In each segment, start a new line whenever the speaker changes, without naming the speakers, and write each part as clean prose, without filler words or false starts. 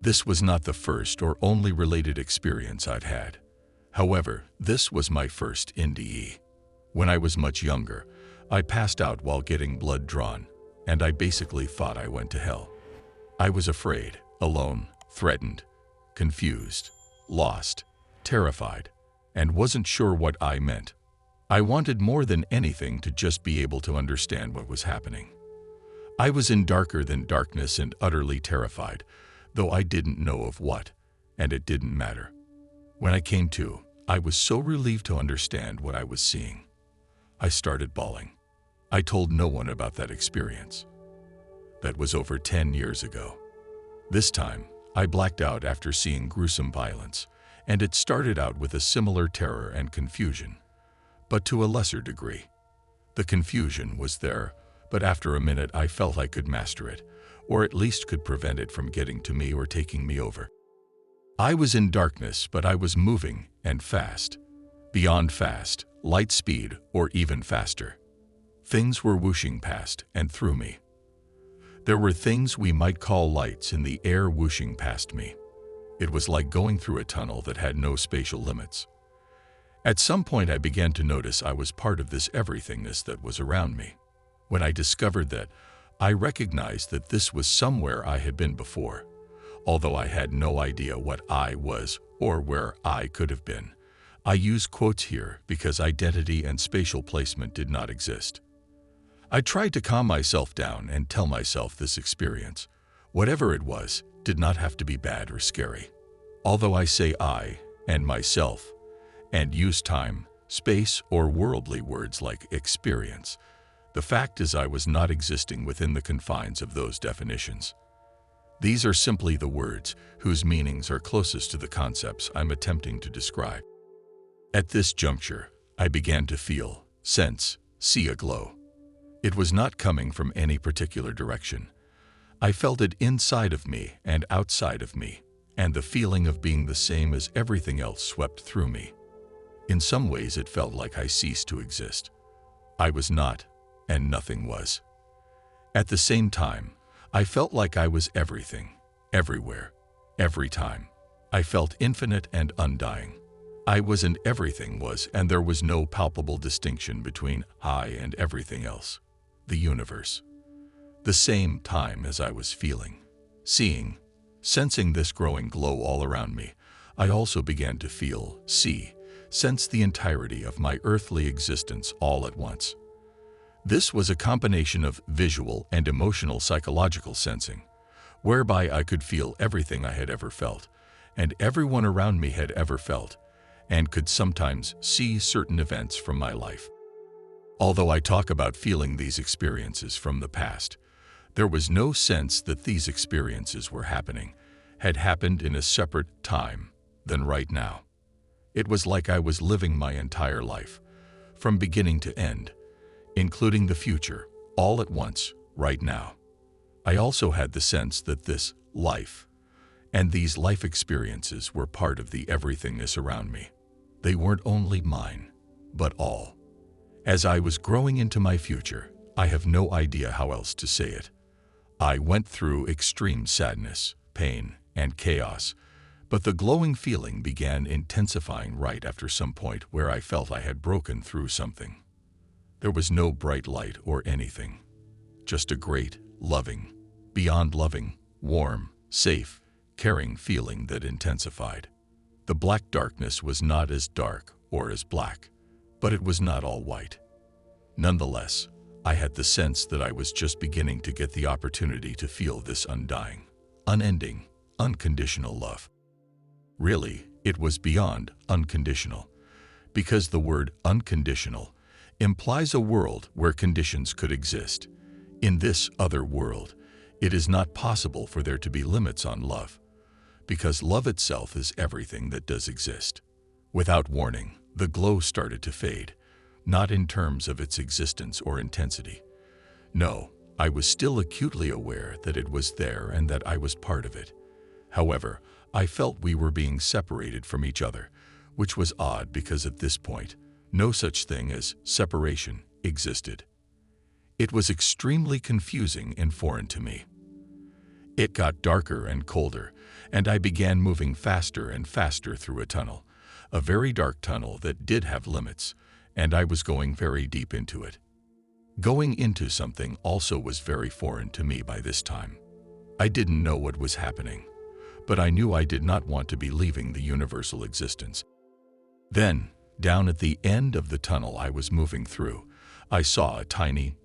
This was not the first or only related experience I'd had. However, this was my first NDE. When I was much younger, I passed out while getting blood drawn, and I basically thought I went to hell. I was afraid, alone, threatened, confused, lost, terrified, and wasn't sure what I meant. I wanted more than anything to just be able to understand what was happening. I was in darker than darkness and utterly terrified, though I didn't know of what, and it didn't matter. When I came to, I was so relieved to understand what I was seeing. I started bawling. I told no one about that experience. That was over 10 years ago. This time, I blacked out after seeing gruesome violence, and it started out with a similar terror and confusion, but to a lesser degree. The confusion was there, but after a minute I felt I could master it, or at least could prevent it from getting to me or taking me over. I was in darkness, but I was moving, and fast. Beyond fast, light speed, or even faster. Things were whooshing past and through me. There were things we might call lights in the air whooshing past me. It was like going through a tunnel that had no spatial limits. At some point I began to notice I was part of this everythingness that was around me. When I discovered that, I recognized that this was somewhere I had been before, although I had no idea what I was or where I could have been. I use quotes here because identity and spatial placement did not exist. I tried to calm myself down and tell myself this experience, whatever it was, did not have to be bad or scary. Although I say I and myself, and use time, space, or worldly words like experience, the fact is I was not existing within the confines of those definitions. These are simply the words whose meanings are closest to the concepts I'm attempting to describe. At this juncture, I began to feel, sense, see a glow. It was not coming from any particular direction. I felt it inside of me and outside of me, and the feeling of being the same as everything else swept through me. In some ways it felt like I ceased to exist. I was not, and nothing was. At the same time, I felt like I was everything, everywhere, every time. I felt infinite and undying. I was and everything was, and there was no palpable distinction between I and everything else. The universe. The same time as I was feeling, seeing, sensing this growing glow all around me, I also began to feel, see, sense the entirety of my earthly existence all at once. This was a combination of visual and emotional psychological sensing, whereby I could feel everything I had ever felt, and everyone around me had ever felt, and could sometimes see certain events from my life. Although I talk about feeling these experiences from the past, there was no sense that these experiences were happening, had happened in a separate time than right now. It was like I was living my entire life, from beginning to end, including the future, all at once, right now. I also had the sense that this life and these life experiences were part of the everythingness around me. They weren't only mine, but all. As I was growing into my future, I have no idea how else to say it. I went through extreme sadness, pain, and chaos, but the glowing feeling began intensifying right after some point where I felt I had broken through something. There was no bright light or anything, just a great, loving, beyond loving, warm, safe, caring feeling that intensified. The black darkness was not as dark or as black, but it was not all white. Nonetheless, I had the sense that I was just beginning to get the opportunity to feel this undying, unending, unconditional love. Really, it was beyond unconditional, because the word unconditional implies a world where conditions could exist. In this other world, it is not possible for there to be limits on love, because love itself is everything that does exist. Without warning, the glow started to fade, not in terms of its existence or intensity. No, I was still acutely aware that it was there and that I was part of it. However, I felt we were being separated from each other, which was odd because at this point, no such thing as separation existed. It was extremely confusing and foreign to me. It got darker and colder, and I began moving faster and faster through a tunnel, a very dark tunnel that did have limits, and I was going very deep into it. Going into something also was very foreign to me by this time. I didn't know what was happening, but I knew I did not want to be leaving the universal existence. Then, down at the end of the tunnel I was moving through, I saw a tiny,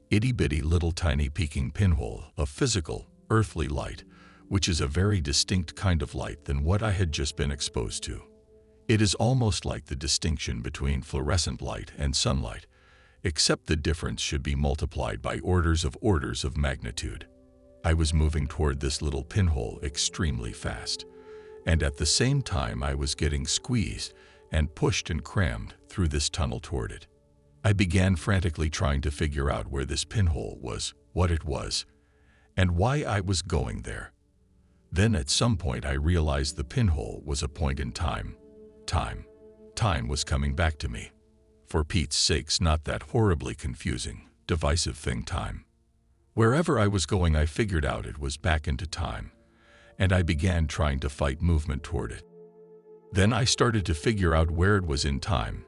itty-bitty little tiny peeking pinhole of physical, earthly light, which is a very distinct kind of light than what I had just been exposed to. It is almost like the distinction between fluorescent light and sunlight, except the difference should be multiplied by orders of magnitude. I was moving toward this little pinhole extremely fast, and at the same time I was getting squeezed and pushed and crammed through this tunnel toward it. I began frantically trying to figure out where this pinhole was, what it was, and why I was going there. Then at some point I realized the pinhole was a point in time. Time was coming back to me. For Pete's sakes, not that horribly confusing, divisive thing, time. Wherever I was going, I figured out it was back into time, and I began trying to fight movement toward it. Then I started to figure out where it was in time.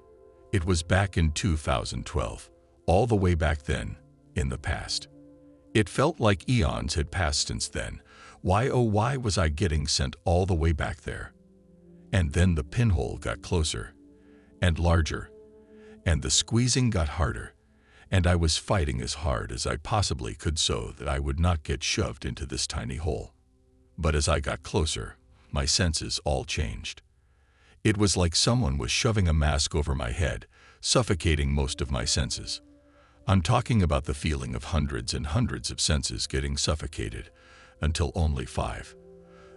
It was back in 2012, all the way back then, in the past. It felt like eons had passed since then. Why, oh why was I getting sent all the way back there? And then the pinhole got closer and larger, and the squeezing got harder, and I was fighting as hard as I possibly could so that I would not get shoved into this tiny hole. But as I got closer, my senses all changed. It was like someone was shoving a mask over my head, suffocating most of my senses. I'm talking about the feeling of hundreds and hundreds of senses getting suffocated, until only 5,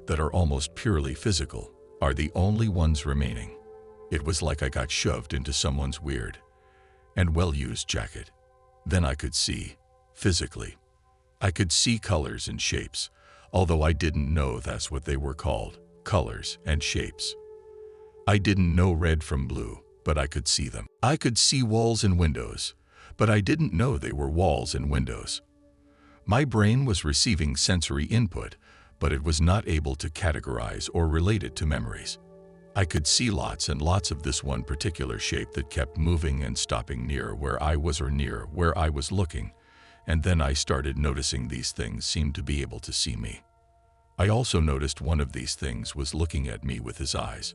that are almost purely physical, are the only ones remaining. It was like I got shoved into someone's weird and well-used jacket. Then I could see, physically. I could see colors and shapes, although I didn't know that's what they were called, colors and shapes. I didn't know red from blue, but I could see them. I could see walls and windows, but I didn't know they were walls and windows. My brain was receiving sensory input, but it was not able to categorize or relate it to memories. I could see lots and lots of this one particular shape that kept moving and stopping near where I was or near where I was looking, and then I started noticing these things seemed to be able to see me. I also noticed one of these things was looking at me with his eyes.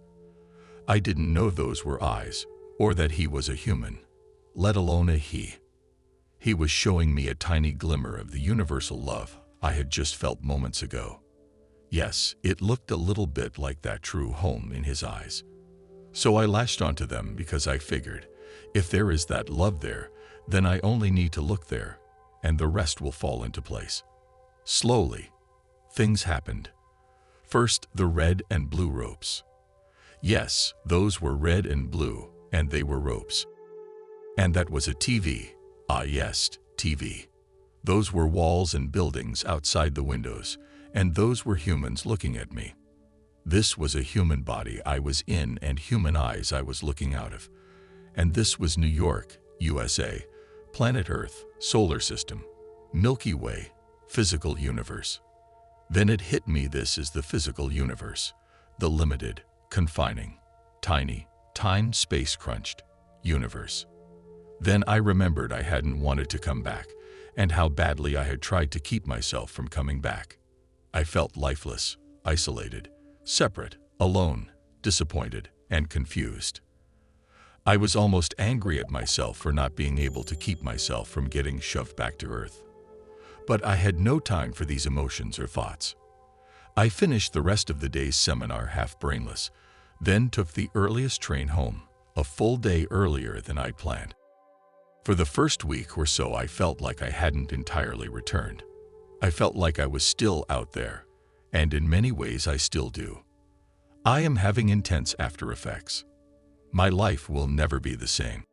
I didn't know those were eyes, or that he was a human, let alone a he. He was showing me a tiny glimmer of the universal love I had just felt moments ago. Yes, it looked a little bit like that true home in his eyes. So I latched onto them because I figured, if there is that love there, then I only need to look there, and the rest will fall into place. Slowly, things happened. First, the red and blue ropes. Yes, those were red and blue, and they were ropes. And that was a TV. Ah yes, TV. Those were walls and buildings outside the windows, and those were humans looking at me. This was a human body I was in and human eyes I was looking out of. And this was New York, USA, planet Earth, solar system, Milky Way, physical universe. Then it hit me, this is the physical universe, the limited, confining, tiny, time-space crunched universe. Then I remembered I hadn't wanted to come back, and how badly I had tried to keep myself from coming back. I felt lifeless, isolated, separate, alone, disappointed, and confused. I was almost angry at myself for not being able to keep myself from getting shoved back to Earth. But I had no time for these emotions or thoughts. I finished the rest of the day's seminar half brainless, then took the earliest train home, a full day earlier than I'd planned. For the first week or so I felt like I hadn't entirely returned. I felt like I was still out there, and in many ways I still do. I am having intense after effects. My life will never be the same.